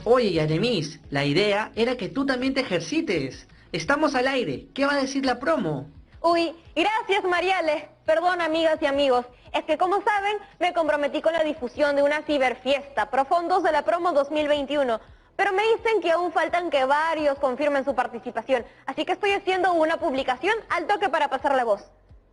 Oye, Yaremis, la idea era que tú también te ejercites. Estamos al aire. ¿Qué va a decir la promo? Uy, gracias Mariale. Perdón amigas y amigos, es que como saben, me comprometí con la difusión de una ciberfiesta, Profondos de la Promo 2021. Pero me dicen que aún faltan que varios confirmen su participación, así que estoy haciendo una publicación al toque para pasar la voz.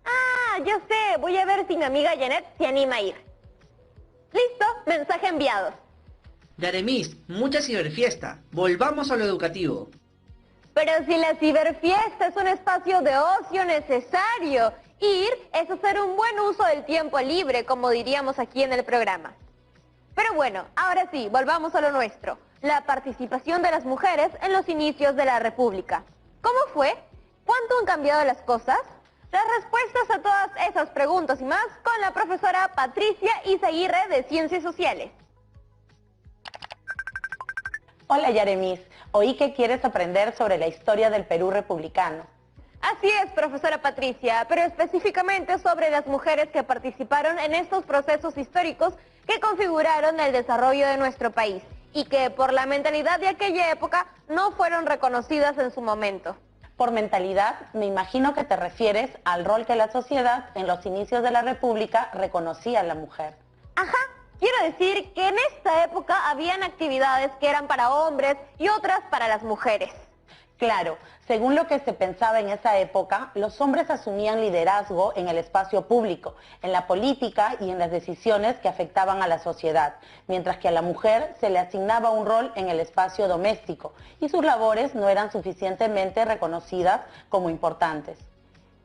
Ah, ya sé, voy a ver si mi amiga Janet se anima a ir. Listo, mensaje enviado. Yaremis, mucha ciberfiesta. Volvamos a lo educativo. Pero si la ciberfiesta es un espacio de ocio necesario, ir es hacer un buen uso del tiempo libre, como diríamos aquí en el programa. Pero bueno, ahora sí, volvamos a lo nuestro, la participación de las mujeres en los inicios de la República. ¿Cómo fue? ¿Cuánto han cambiado las cosas? Las respuestas a todas esas preguntas y más con la profesora Patricia Izaguirre de Ciencias Sociales. Hola Yaremis, oí que quieres aprender sobre la historia del Perú republicano. Así es, profesora Patricia, pero específicamente sobre las mujeres que participaron en estos procesos históricos que configuraron el desarrollo de nuestro país y que por la mentalidad de aquella época no fueron reconocidas en su momento. Por mentalidad, me imagino que te refieres al rol que la sociedad en los inicios de la República reconocía a la mujer. Ajá. Quiero decir que en esta época habían actividades que eran para hombres y otras para las mujeres. Claro, según lo que se pensaba en esa época, los hombres asumían liderazgo en el espacio público, en la política y en las decisiones que afectaban a la sociedad, mientras que a la mujer se le asignaba un rol en el espacio doméstico y sus labores no eran suficientemente reconocidas como importantes.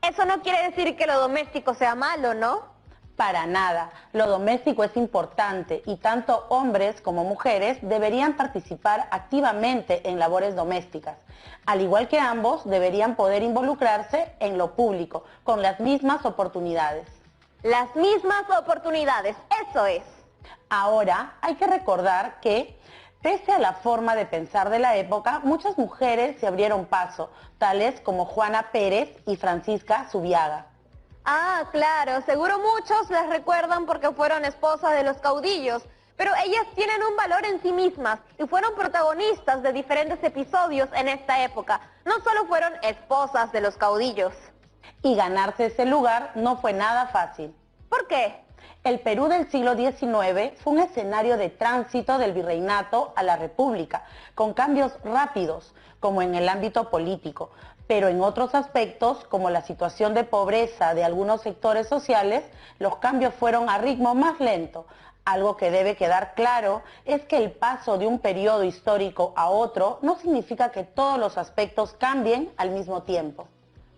Eso no quiere decir que lo doméstico sea malo, ¿no? Para nada, lo doméstico es importante y tanto hombres como mujeres deberían participar activamente en labores domésticas. Al igual que ambos, deberían poder involucrarse en lo público, con las mismas oportunidades. Las mismas oportunidades, eso es. Ahora, hay que recordar que, pese a la forma de pensar de la época, muchas mujeres se abrieron paso, tales como Juana Pérez y Francisca Zubiaga. Ah, claro, seguro muchos las recuerdan porque fueron esposas de los caudillos, pero ellas tienen un valor en sí mismas y fueron protagonistas de diferentes episodios en esta época. No solo fueron esposas de los caudillos. Y ganarse ese lugar no fue nada fácil. ¿Por qué? El Perú del siglo XIX fue un escenario de tránsito del virreinato a la República, con cambios rápidos, como en el ámbito político, pero en otros aspectos, como la situación de pobreza de algunos sectores sociales, los cambios fueron a ritmo más lento. Algo que debe quedar claro es que el paso de un periodo histórico a otro no significa que todos los aspectos cambien al mismo tiempo.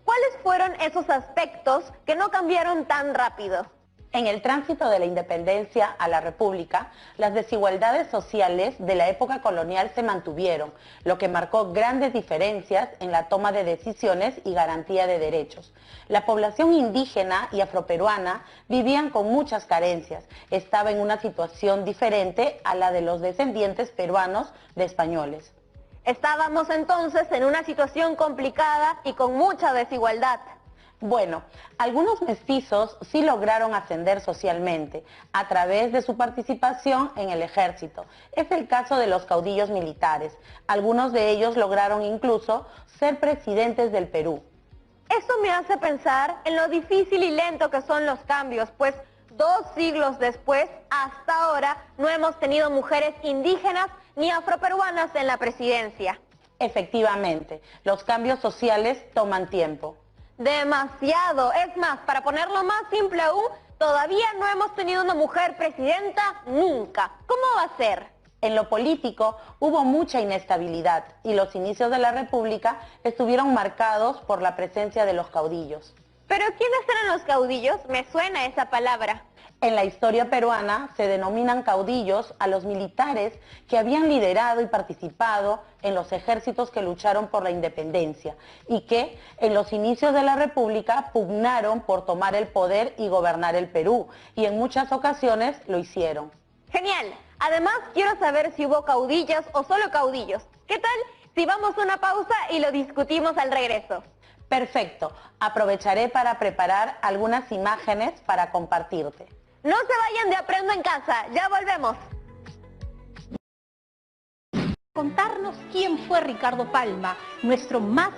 ¿Cuáles fueron esos aspectos que no cambiaron tan rápido? En el tránsito de la independencia a la República, las desigualdades sociales de la época colonial se mantuvieron, lo que marcó grandes diferencias en la toma de decisiones y garantía de derechos. La población indígena y afroperuana vivían con muchas carencias, estaba en una situación diferente a la de los descendientes peruanos de españoles. Estábamos entonces en una situación complicada y con mucha desigualdad. Bueno, algunos mestizos sí lograron ascender socialmente a través de su participación en el ejército. Es el caso de los caudillos militares. Algunos de ellos lograron incluso ser presidentes del Perú. Eso me hace pensar en lo difícil y lento que son los cambios, pues 2 siglos después, hasta ahora, no hemos tenido mujeres indígenas ni afroperuanas en la presidencia. Efectivamente, los cambios sociales toman tiempo. Demasiado. Es más, para ponerlo más simple aún, todavía no hemos tenido una mujer presidenta nunca. ¿Cómo va a ser? En lo político hubo mucha inestabilidad y los inicios de la República estuvieron marcados por la presencia de los caudillos. ¿Pero quiénes eran los caudillos? Me suena esa palabra. En la historia peruana se denominan caudillos a los militares que habían liderado y participado en los ejércitos que lucharon por la independencia y que en los inicios de la República pugnaron por tomar el poder y gobernar el Perú, y en muchas ocasiones lo hicieron. Genial. Además, quiero saber si hubo caudillas o solo caudillos. ¿Qué tal si vamos a una pausa y lo discutimos al regreso? Perfecto. Aprovecharé para preparar algunas imágenes para compartirte. No se vayan de Aprendo en Casa, ya volvemos. contarnos quién fue Ricardo Palma, nuestro más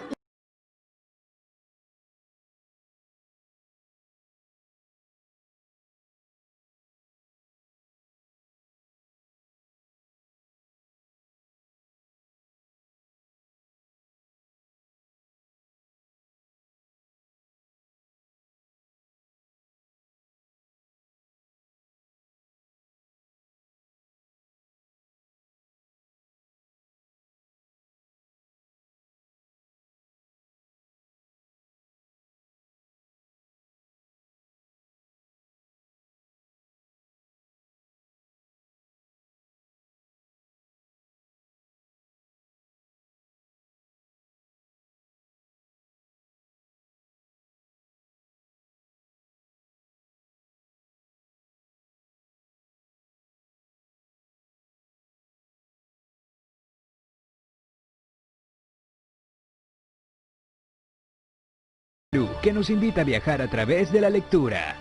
que nos invita a viajar a través de la lectura.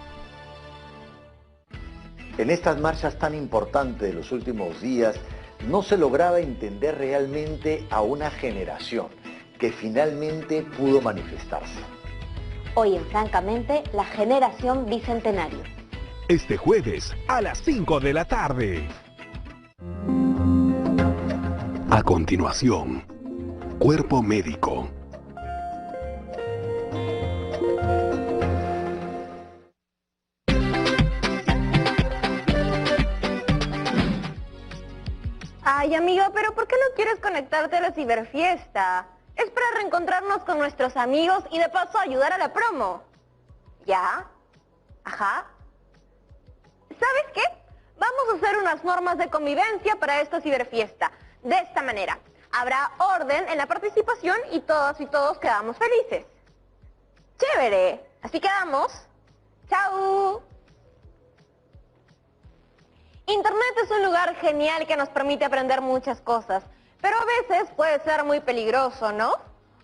En estas marchas tan importantes de los últimos días, no se lograba entender realmente a una generación que finalmente pudo manifestarse. Hoy en Francamente, la generación bicentenario. Este jueves a las 5 de la tarde. A continuación, Cuerpo Médico. Ay, amiga, pero ¿por qué no quieres conectarte a la ciberfiesta? Es para reencontrarnos con nuestros amigos y de paso ayudar a la promo. ¿Ya? Ajá. ¿Sabes qué? Vamos a hacer unas normas de convivencia para esta ciberfiesta. De esta manera, habrá orden en la participación y todas y todos quedamos felices. ¡Chévere! Así quedamos. ¡Chao! Internet es un lugar genial que nos permite aprender muchas cosas, pero a veces puede ser muy peligroso, ¿no?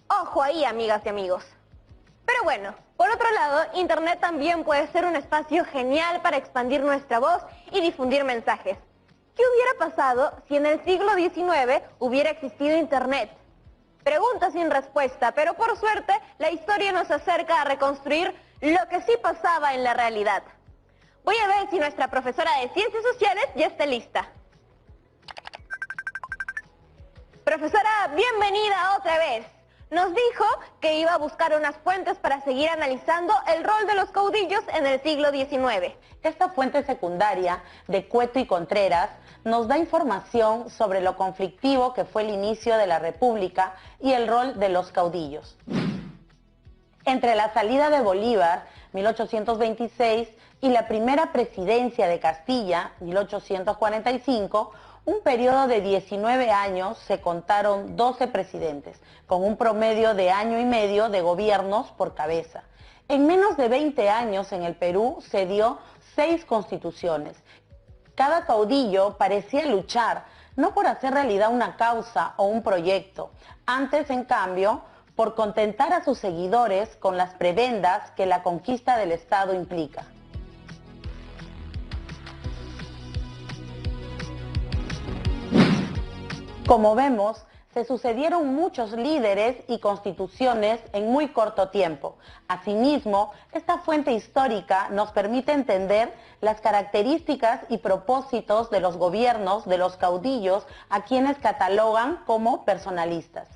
Ojo ahí, amigas y amigos. Pero bueno, por otro lado, Internet también puede ser un espacio genial para expandir nuestra voz y difundir mensajes. ¿Qué hubiera pasado si en el siglo XIX hubiera existido Internet? Pregunta sin respuesta, pero por suerte la historia nos acerca a reconstruir lo que sí pasaba en la realidad. Voy a ver si nuestra profesora de Ciencias Sociales ya está lista. Profesora, bienvenida otra vez. Nos dijo que iba a buscar unas fuentes para seguir analizando el rol de los caudillos en el siglo XIX. Esta fuente secundaria de Cueto y Contreras nos da información sobre lo conflictivo que fue el inicio de la República y el rol de los caudillos. Entre la salida de Bolívar, 1826, y la primera presidencia de Castilla, 1845, un periodo de 19 años se contaron 12 presidentes, con un promedio de año y medio de gobiernos por cabeza. En menos de 20 años en el Perú se dio 6 constituciones. Cada caudillo parecía luchar, no por hacer realidad una causa o un proyecto, antes, en cambio, por contentar a sus seguidores con las prebendas que la conquista del Estado implica. Como vemos, se sucedieron muchos líderes y constituciones en muy corto tiempo. Asimismo, esta fuente histórica nos permite entender las características y propósitos de los gobiernos de los caudillos a quienes catalogan como personalistas.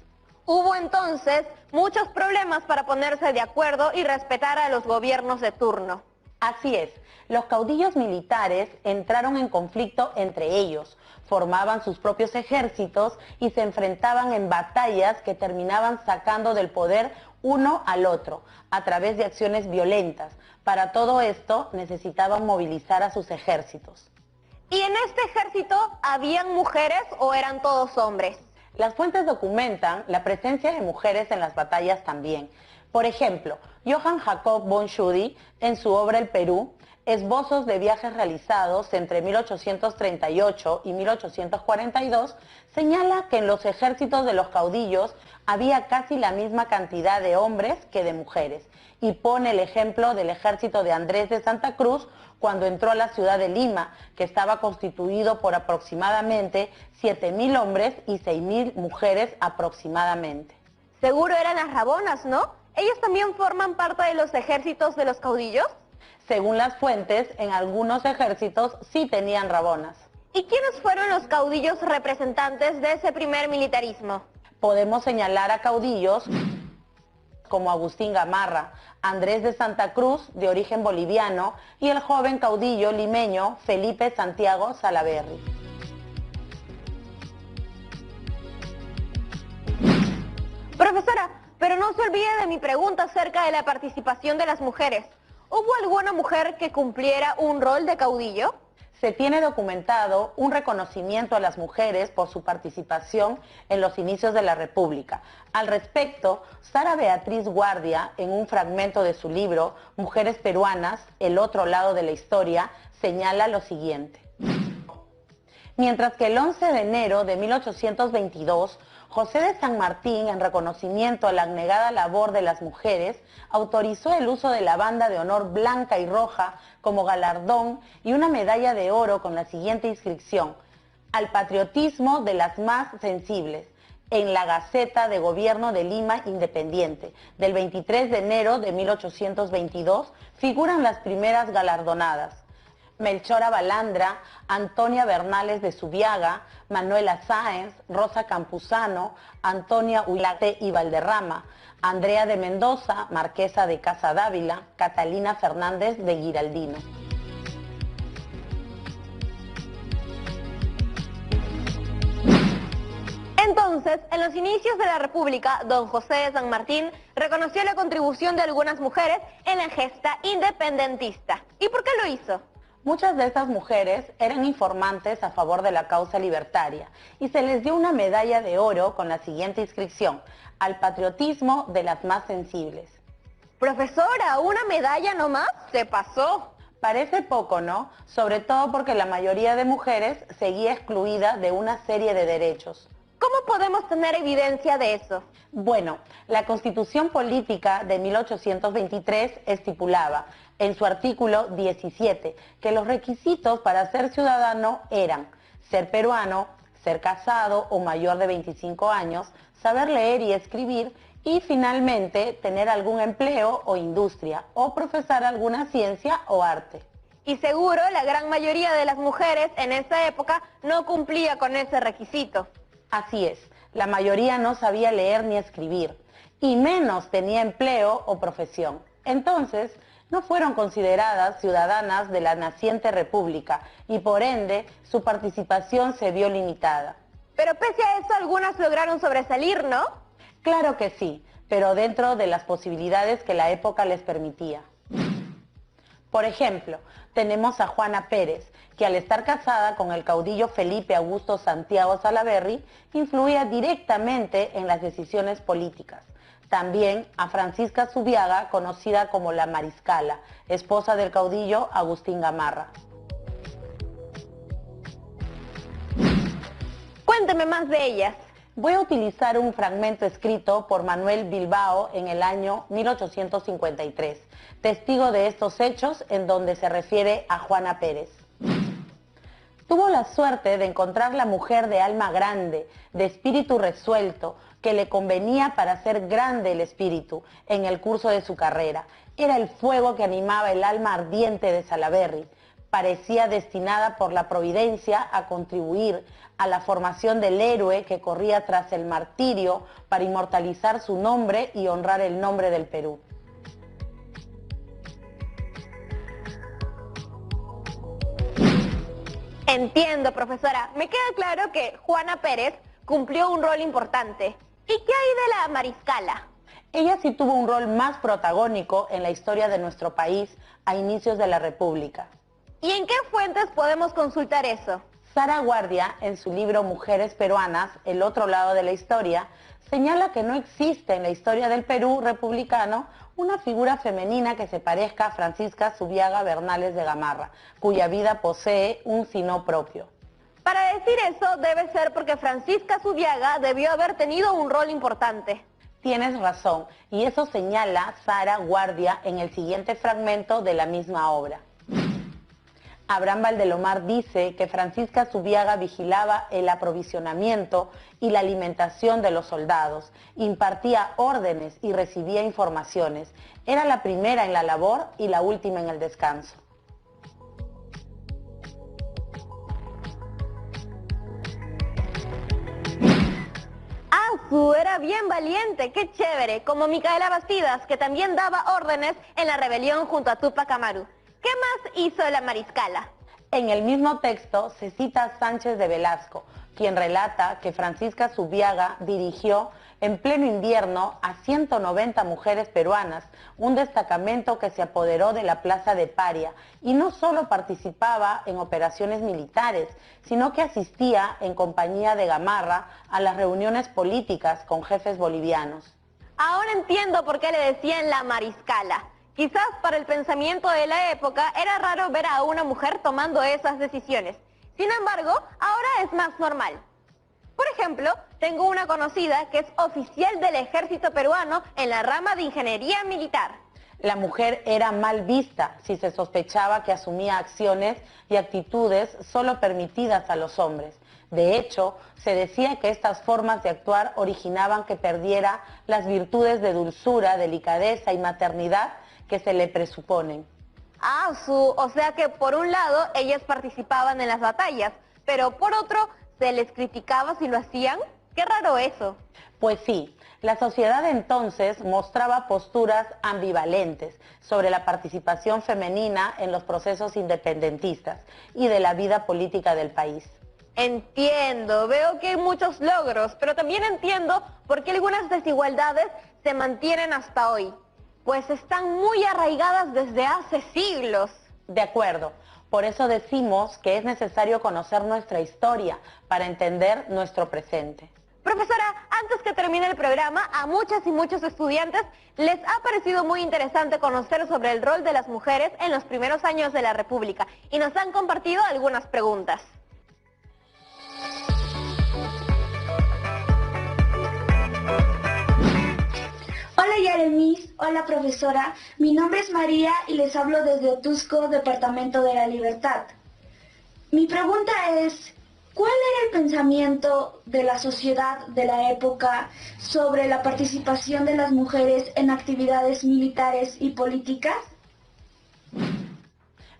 Hubo entonces muchos problemas para ponerse de acuerdo y respetar a los gobiernos de turno. Así es, los caudillos militares entraron en conflicto entre ellos, formaban sus propios ejércitos y se enfrentaban en batallas que terminaban sacando del poder uno al otro, a través de acciones violentas. Para todo esto necesitaban movilizar a sus ejércitos. ¿Y en este ejército habían mujeres o eran todos hombres? Las fuentes documentan la presencia de mujeres en las batallas también. Por ejemplo, Johann Jacob von Tschudi, en su obra El Perú, esbozos de viajes realizados entre 1838 y 1842 señala que en los ejércitos de los caudillos había casi la misma cantidad de hombres que de mujeres, y pone el ejemplo del ejército de Andrés de Santa Cruz cuando entró a la ciudad de Lima, que estaba constituido por aproximadamente 7.000 hombres y 6.000 mujeres aproximadamente. Seguro eran las rabonas, ¿no? ¿Ellos también forman parte de los ejércitos de los caudillos? Según las fuentes, en algunos ejércitos sí tenían rabonas. ¿Y quiénes fueron los caudillos representantes de ese primer militarismo? Podemos señalar a caudillos como Agustín Gamarra, Andrés de Santa Cruz, de origen boliviano, y el joven caudillo limeño Felipe Santiago Salaverry. Profesora, pero no se olvide de mi pregunta acerca de la participación de las mujeres. ¿Hubo alguna mujer que cumpliera un rol de caudillo? Se tiene documentado un reconocimiento a las mujeres por su participación en los inicios de la República. Al respecto, Sara Beatriz Guardia, en un fragmento de su libro Mujeres Peruanas, el otro lado de la historia, señala lo siguiente. Mientras que el 11 de enero de 1822, José de San Martín, en reconocimiento a la abnegada labor de las mujeres, autorizó el uso de la banda de honor blanca y roja como galardón y una medalla de oro con la siguiente inscripción: al patriotismo de las más sensibles, en la Gaceta de Gobierno de Lima Independiente. Del 23 de enero de 1822 figuran las primeras galardonadas: Melchora Balandra, Antonia Bernales de Subiaga, Manuela Sáenz, Rosa Campuzano, Antonia Huilate y Valderrama, Andrea de Mendoza, Marquesa de Casa Dávila, Catalina Fernández de Giraldino. Entonces, en los inicios de la República, don José de San Martín reconoció la contribución de algunas mujeres en la gesta independentista. ¿Y por qué lo hizo? Muchas de estas mujeres eran informantes a favor de la causa libertaria y se les dio una medalla de oro con la siguiente inscripción: al patriotismo de las más sensibles. Profesora, ¿una medalla nomás? Se pasó. Parece poco, ¿no? Sobre todo porque la mayoría de mujeres seguía excluida de una serie de derechos. ¿Cómo podemos tener evidencia de eso? Bueno, la Constitución Política de 1823 estipulaba en su artículo 17 que los requisitos para ser ciudadano eran ser peruano, ser casado o mayor de 25 años, saber leer y escribir y finalmente tener algún empleo o industria o profesar alguna ciencia o arte. Y seguro la gran mayoría de las mujeres en esa época no cumplía con ese requisito. Así es, la mayoría no sabía leer ni escribir, y menos tenía empleo o profesión. Entonces, no fueron consideradas ciudadanas de la naciente república, y por ende, su participación se vio limitada. Pero pese a eso, algunas lograron sobresalir, ¿no? Claro que sí, pero dentro de las posibilidades que la época les permitía. Por ejemplo, tenemos a Juana Pérez, que al estar casada con el caudillo Felipe Augusto Santiago Salaverry, influía directamente en las decisiones políticas. También a Francisca Zubiaga, conocida como la Mariscala, esposa del caudillo Agustín Gamarra. Cuénteme más de ellas. Voy a utilizar un fragmento escrito por Manuel Bilbao en el año 1853, testigo de estos hechos, en donde se refiere a Juana Pérez. Tuvo la suerte de encontrar la mujer de alma grande, de espíritu resuelto, que le convenía para hacer grande el espíritu en el curso de su carrera. Era el fuego que animaba el alma ardiente de Salaverry. Parecía destinada por la providencia a contribuir a la formación del héroe que corría tras el martirio para inmortalizar su nombre y honrar el nombre del Perú. Entiendo, profesora. Me queda claro que Juana Pérez cumplió un rol importante. ¿Y qué hay de la Mariscala? Ella sí tuvo un rol más protagónico en la historia de nuestro país a inicios de la República. ¿Y en qué fuentes podemos consultar eso? Sara Guardia, en su libro Mujeres Peruanas, el otro lado de la historia, señala que no existe en la historia del Perú republicano una figura femenina que se parezca a Francisca Zubiaga Bernales de Gamarra, cuya vida posee un sino propio. Para decir eso debe ser porque Francisca Zubiaga debió haber tenido un rol importante. Tienes razón, y eso señala Sara Guardia en el siguiente fragmento de la misma obra. Abraham Valdelomar dice que Francisca Zubiaga vigilaba el aprovisionamiento y la alimentación de los soldados, impartía órdenes y recibía informaciones. Era la primera en la labor y la última en el descanso. Asu era bien valiente, qué chévere, como Micaela Bastidas, que también daba órdenes en la rebelión junto a Túpac Amaru. ¿Qué más hizo la mariscala? En el mismo texto se cita a Sánchez de Velasco, quien relata que Francisca Zubiaga dirigió en pleno invierno a 190 mujeres peruanas, un destacamento que se apoderó de la Plaza de Paria y no solo participaba en operaciones militares, sino que asistía en compañía de Gamarra a las reuniones políticas con jefes bolivianos. Ahora entiendo por qué le decían la mariscala. Quizás para el pensamiento de la época era raro ver a una mujer tomando esas decisiones. Sin embargo, ahora es más normal. Por ejemplo, tengo una conocida que es oficial del ejército peruano en la rama de ingeniería militar. La mujer era mal vista si se sospechaba que asumía acciones y actitudes solo permitidas a los hombres. De hecho, se decía que estas formas de actuar originaban que perdiera las virtudes de dulzura, delicadeza y maternidad que se le presuponen. O sea que por un lado ellas participaban en las batallas, pero por otro se les criticaba si lo hacían. Qué raro eso. Pues sí, la sociedad entonces mostraba posturas ambivalentes sobre la participación femenina en los procesos independentistas y de la vida política del país. Entiendo, veo que hay muchos logros, pero también entiendo por qué algunas desigualdades se mantienen hasta hoy. Pues están muy arraigadas desde hace siglos. De acuerdo, por eso decimos que es necesario conocer nuestra historia para entender nuestro presente. Profesora, antes que termine el programa, a muchas y muchos estudiantes les ha parecido muy interesante conocer sobre el rol de las mujeres en los primeros años de la República y nos han compartido algunas preguntas. Hola Yaremis, hola profesora, mi nombre es María y les hablo desde Otusco, Departamento de la Libertad. Mi pregunta es, ¿cuál era el pensamiento de la sociedad de la época sobre la participación de las mujeres en actividades militares y políticas?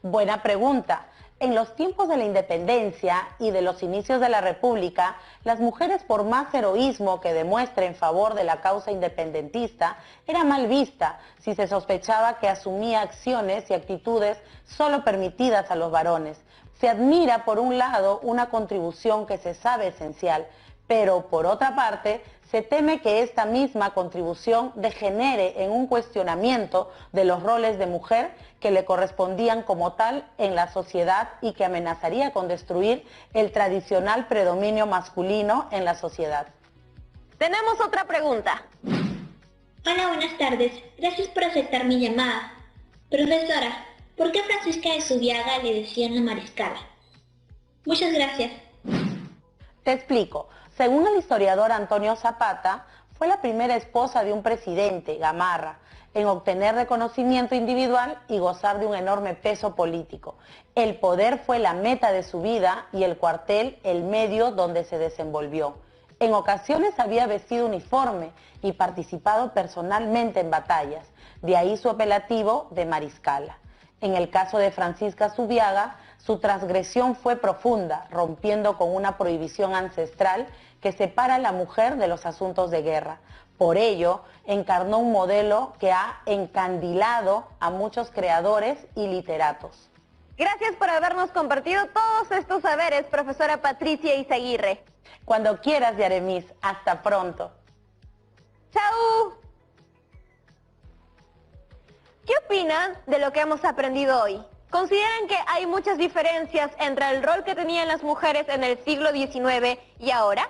Buena pregunta. En los tiempos de la independencia y de los inicios de la República, las mujeres, por más heroísmo que demuestren en favor de la causa independentista, era mal vista si se sospechaba que asumía acciones y actitudes solo permitidas a los varones. Se admira, por un lado, una contribución que se sabe esencial, pero, por otra parte, se teme que esta misma contribución degenere en un cuestionamiento de los roles de mujer que le correspondían como tal en la sociedad y que amenazaría con destruir el tradicional predominio masculino en la sociedad. Tenemos otra pregunta. Hola, buenas tardes. Gracias por aceptar mi llamada. Profesora, ¿por qué Francisca de Zubiaga le decían la mariscala? Muchas gracias. Te explico. Según el historiador Antonio Zapata, fue la primera esposa de un presidente, Gamarra, en obtener reconocimiento individual y gozar de un enorme peso político. El poder fue la meta de su vida y el cuartel el medio donde se desenvolvió. En ocasiones había vestido uniforme y participado personalmente en batallas, de ahí su apelativo de mariscala. En el caso de Francisca Zubiaga, su transgresión fue profunda, rompiendo con una prohibición ancestral que separa a la mujer de los asuntos de guerra. Por ello, encarnó un modelo que ha encandilado a muchos creadores y literatos. Gracias por habernos compartido todos estos saberes, profesora Patricia Izaguirre. Cuando quieras, Yaremis. Hasta pronto. ¡Chao! ¿Qué opinan de lo que hemos aprendido hoy? ¿Consideran que hay muchas diferencias entre el rol que tenían las mujeres en el siglo XIX y ahora?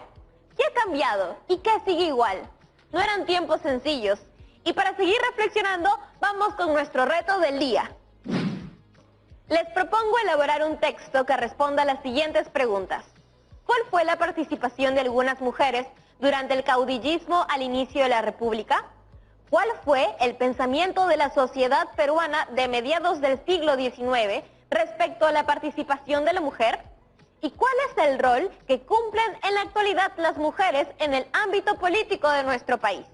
¿Qué ha cambiado y qué sigue igual? No eran tiempos sencillos. Y para seguir reflexionando, vamos con nuestro reto del día. Les propongo elaborar un texto que responda a las siguientes preguntas. ¿Cuál fue la participación de algunas mujeres durante el caudillismo al inicio de la República? ¿Cuál fue el pensamiento de la sociedad peruana de mediados del siglo XIX respecto a la participación de la mujer? ¿Y cuál es el rol que cumplen en la actualidad las mujeres en el ámbito político de nuestro país?